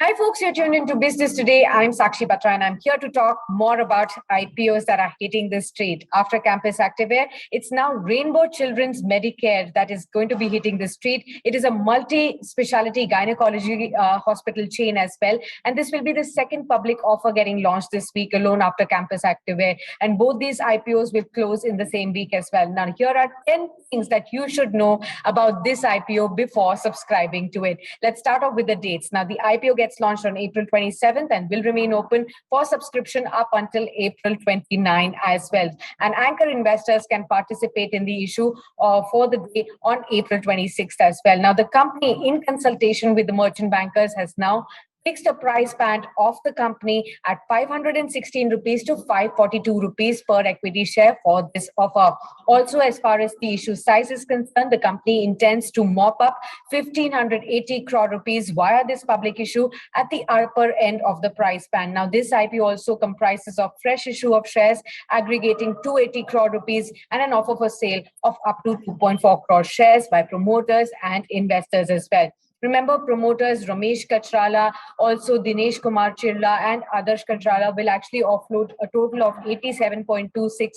Hi, folks. You're tuned into Business Today. I'm Sakshi Batra, and I'm here to talk more about IPOs that are hitting the street. After Campus Activewear, it's now Rainbow Children's Medicare that is going to be hitting the street. It is a multi-specialty gynecology hospital chain as well. And this will be the second public offer getting launched this week alone after Campus Activewear. And both these IPOs will close in the same week as well. Now, here are 10 things that you should know about this IPO before subscribing to it. Let's start off with the dates. Now, the IPO gets launched on April 27th and will remain open for subscription up until April 29 as well. And anchor investors can participate in the issue for the day on April 26th as well. Now, the company, in consultation with the merchant bankers, has now fixed a price band of the company at 516 rupees to 542 rupees per equity share for this offer. Also, as far as the issue size is concerned, the company intends to mop up 1,580 crore rupees via this public issue at the upper end of the price band. Now, this IPO also comprises of fresh issue of shares aggregating 280 crore rupees and an offer for sale of up to 2.4 crore shares by promoters and investors as well. Remember, promoters Ramesh Kachrala, also Dinesh Kumar Chirla and Adarsh Kachrala will actually offload a total of 87.26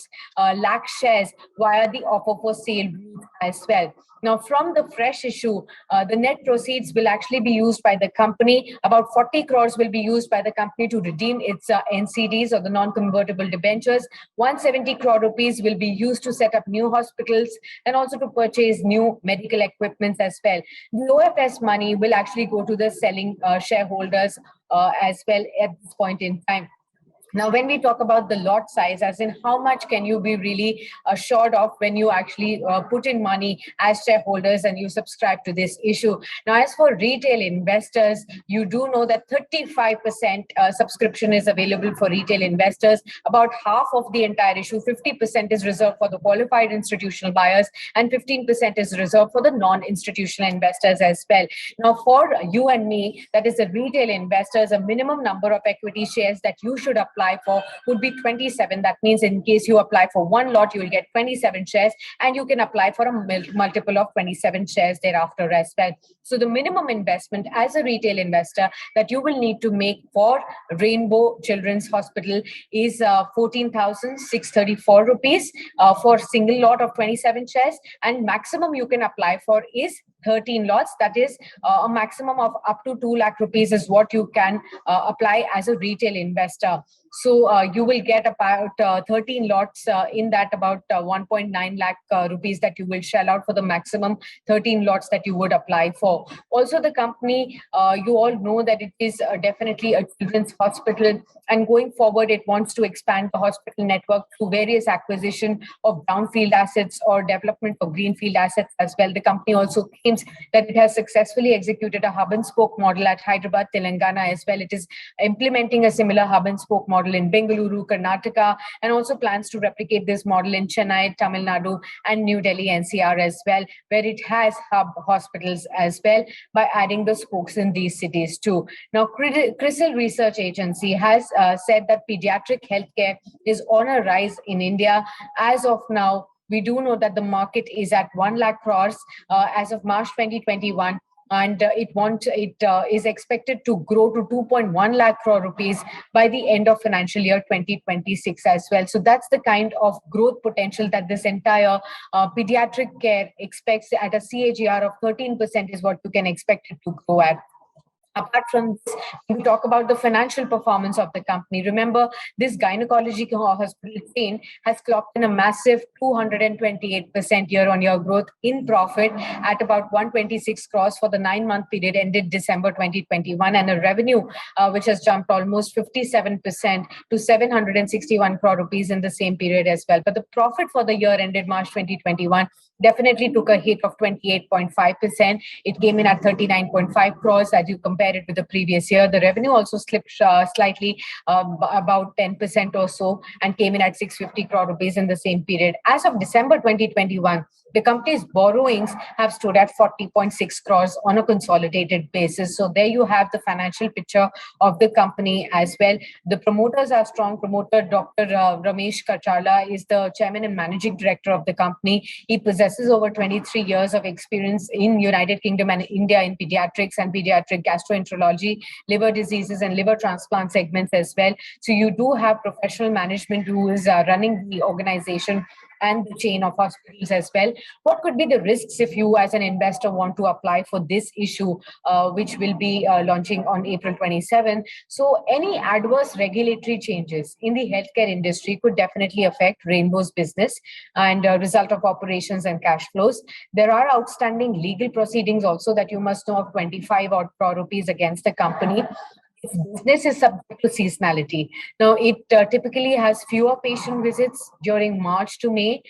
lakh shares via the offer for sale route as well. Now, from the fresh issue, the net proceeds will actually be used by the company. About 40 crores will be used by the company to redeem its NCDs or the non-convertible debentures. 170 crore rupees will be used to set up new hospitals and also to purchase new medical equipments as well. The OFS money will actually go to the selling shareholders as well at this point in time. Now, when we talk about the lot size, as in how much can you be really assured of when you actually put in money as shareholders and you subscribe to this issue. Now, as for retail investors, you do know that 35% subscription is available for retail investors. About half of the entire issue, 50% is reserved for the qualified institutional buyers and 15% is reserved for the non-institutional investors as well. Now, for you and me, that is the retail investors, a minimum number of equity shares that you should apply for would be 27. That means in case you apply for one lot, you will get 27 shares and you can apply for a multiple of 27 shares thereafter as well. So the minimum investment as a retail investor that you will need to make for Rainbow Children's Hospital is 14,634 rupees for single lot of 27 shares, and maximum you can apply for is 13 lots. That is a maximum of up to 2 lakh rupees is what you can apply as a retail investor. So you will get about 13 lots in that, about 1.9 lakh rupees that you will shell out for the maximum 13 lots that you would apply for. Also, the company, you all know that it is definitely a children's hospital, and going forward, it wants to expand the hospital network through various acquisition of brownfield assets or development of greenfield assets as well. The company also claims that it has successfully executed a hub and spoke model at Hyderabad, Telangana as well. It is implementing a similar hub and spoke model in Bengaluru, Karnataka, and also plans to replicate this model in Chennai, Tamil Nadu, and New Delhi, NCR as well, where it has hub hospitals as well by adding the spokes in these cities too. Now, CRISIL Research Agency has said that pediatric healthcare is on a rise in India. As of now, we do know that the market is at 1 lakh crores as of March 2021. And it is expected to grow to 2.1 lakh crore rupees by the end of financial year 2026 as well. So that's the kind of growth potential that this entire pediatric care expects at a CAGR of 13% is what you can expect it to grow at. Apart from this, we talk about the financial performance of the company. Remember, this gynecology hospital chain has clocked in a massive 228% year-on-year growth in profit at about 126 crores for the 9-month period ended December 2021, and a revenue which has jumped almost 57% to 761 crore rupees in the same period as well. But the profit for the year ended March 2021 definitely took a hit of 28.5%. It came in at 39.5 crores as you compare it with the previous year. The revenue also slipped slightly, about 10% or so, and came in at 650 crore rupees in the same period. As of December 2021, The company's borrowings have stood at 40.6 crores on a consolidated basis. So there you have the financial picture of the company as well. The promoters are strong. Promoter Dr. Ramesh Kachala is the chairman and managing director of the company. He possesses over 23 years of experience in United Kingdom and India in pediatrics and pediatric gastroenterology, liver diseases and liver transplant segments as well. So you do have professional management who is running the organization and the chain of hospitals as well. What could be the risks if you as an investor want to apply for this issue, which will be launching on April 27? So any adverse regulatory changes in the healthcare industry could definitely affect Rainbow's business and result of operations and cash flows. There are outstanding legal proceedings also that you must know of 25 odd crore rupees against the company. Business is subject to seasonality. Now, it typically has fewer patient visits during March to May,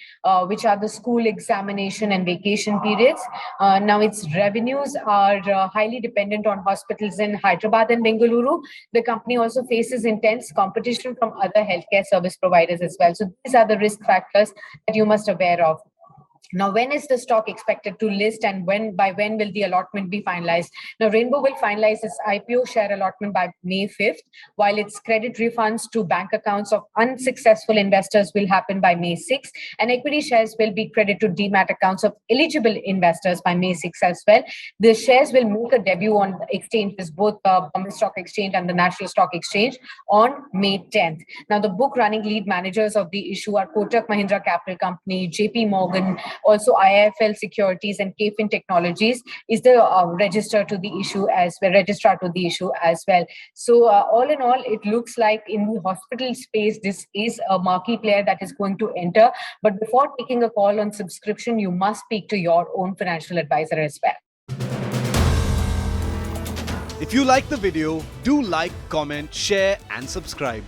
which are the school examination and vacation periods. Now, its revenues are highly dependent on hospitals in Hyderabad and Bengaluru. The company also faces intense competition from other healthcare service providers as well. So these are the risk factors that you must be aware of. Now, when is the stock expected to list, and by when will the allotment be finalized? Now, Rainbow will finalize its IPO share allotment by May 5th, while its credit refunds to bank accounts of unsuccessful investors will happen by May 6th, and equity shares will be credited to demat accounts of eligible investors by May 6th as well. The shares will make a debut on exchanges, both the Bombay Stock Exchange and the National Stock Exchange, on May 10th. Now, the book running lead managers of the issue are Kotak Mahindra Capital Company, JP Morgan, also IIFL Securities, and KFin Technologies is the registrar to the issue as well. So all in all, it looks like in the hospital space, this is a marquee player that is going to enter. But before taking a call on subscription, you must speak to your own financial advisor as well. If you like the video, do like, comment, share and subscribe.